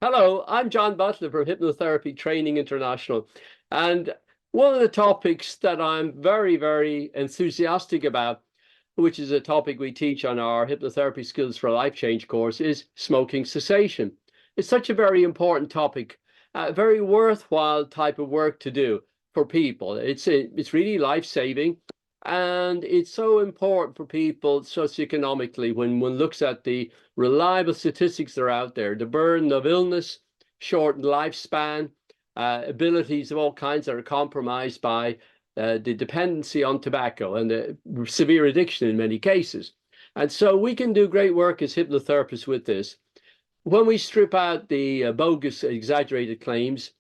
Hello, I'm John Butler from Hypnotherapy Training International. And one of the topics that I'm very enthusiastic about, which is a topic we teach on our Hypnotherapy Skills for Life Change course, is smoking cessation. It's such a very important topic, a very worthwhile type of work to do for people. It's really life-saving. And it's so important for people socioeconomically when one looks at the reliable statistics that are out there, the burden of illness, shortened lifespan, abilities of all kinds that are compromised by the dependency on tobacco and the severe addiction in many cases. And so we can do great work as hypnotherapists with this. When we strip out the bogus, exaggerated claims,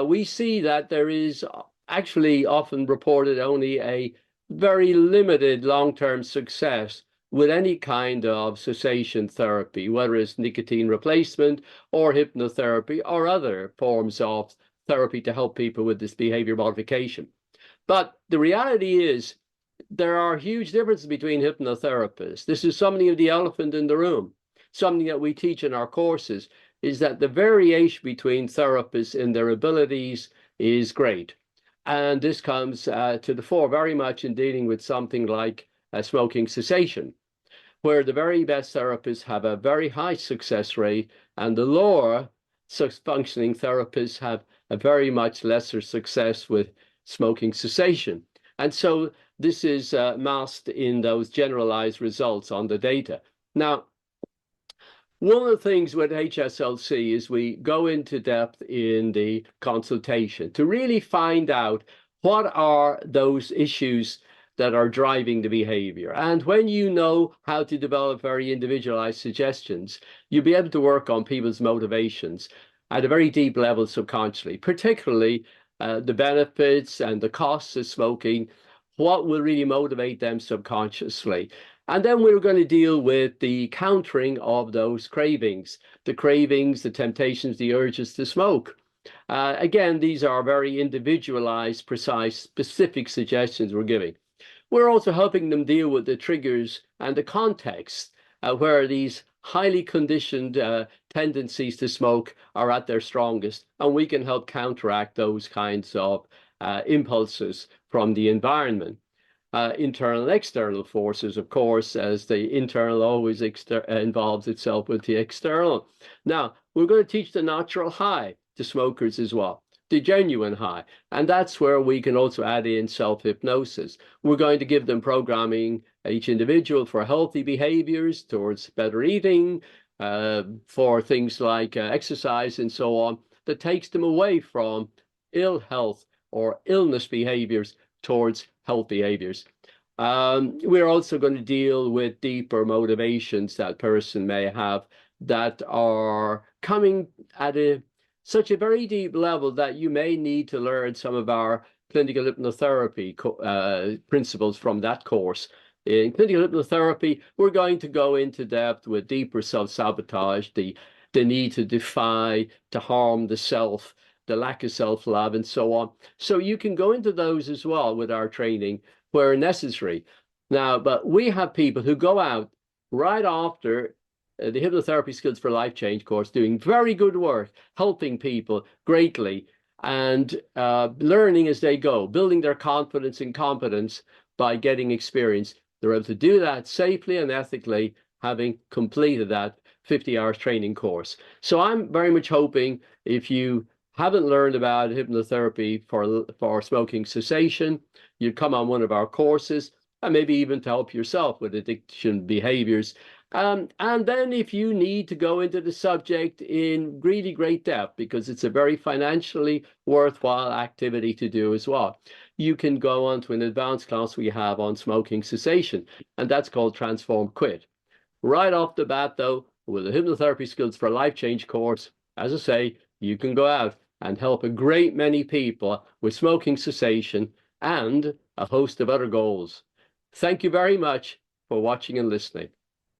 we see that there is actually often reported only a very limited long-term success with any kind of cessation therapy, whether it's nicotine replacement or hypnotherapy or other forms of therapy to help people with this behavior modification. But the reality is there are huge differences between hypnotherapists. This is something of the elephant in the room. Something that we teach in our courses is that the variation between therapists in their abilities is great. And this comes to the fore very much in dealing with something like smoking cessation, where the very best therapists have a very high success rate, and the lower functioning therapists have a very much lesser success with smoking cessation. And so this is masked in those generalized results on the data. Now, one of the things with HSLC is we go into depth in the consultation to really find out what are those issues that are driving the behavior. And when you know how to develop very individualized suggestions, you'll be able to work on people's motivations at a very deep level subconsciously, particularly the benefits and the costs of smoking, what will really motivate them subconsciously. And then we're going to deal with the countering of those cravings, the temptations, the urges to smoke. Again, these are very individualized, precise, specific suggestions we're giving. We're also helping them deal with the triggers and the context where these highly conditioned tendencies to smoke are at their strongest, and we can help counteract those kinds of impulses from the environment. Internal and external forces, of course, as the internal always involves itself with the external. Now, we're going to teach the natural high to smokers as well, the genuine high. And that's where we can also add in self-hypnosis. We're going to give them programming, each individual, for healthy behaviors towards better eating, for things like exercise and so on, that takes them away from ill health or illness behaviors towards health behaviors. We're also going to deal with deeper motivations that person may have that are coming at such a very deep level that you may need to learn some of our clinical hypnotherapy principles from that course. In clinical hypnotherapy, we're going to go into depth with deeper self-sabotage, the need to defy, to harm the self, the lack of self-love, and so on. So you can go into those as well with our training where necessary. Now, but we have people who go out right after the Hypnotherapy Skills for Life Change course, doing very good work, helping people greatly, and learning as they go, building their confidence and competence by getting experience. They're able to do that safely and ethically, having completed that 50 hours training course. So I'm very much hoping if you haven't learned about hypnotherapy for smoking cessation, you come on one of our courses, and maybe even to help yourself with addiction behaviors. And then if you need to go into the subject in really great depth, because it's a very financially worthwhile activity to do as well, you can go on to an advanced class we have on smoking cessation, and that's called Transform Quit. Right off the bat, though, with the Hypnotherapy Skills for Life Change course, as I say, you can go out and help a great many people with smoking cessation and a host of other goals. Thank you very much for watching and listening.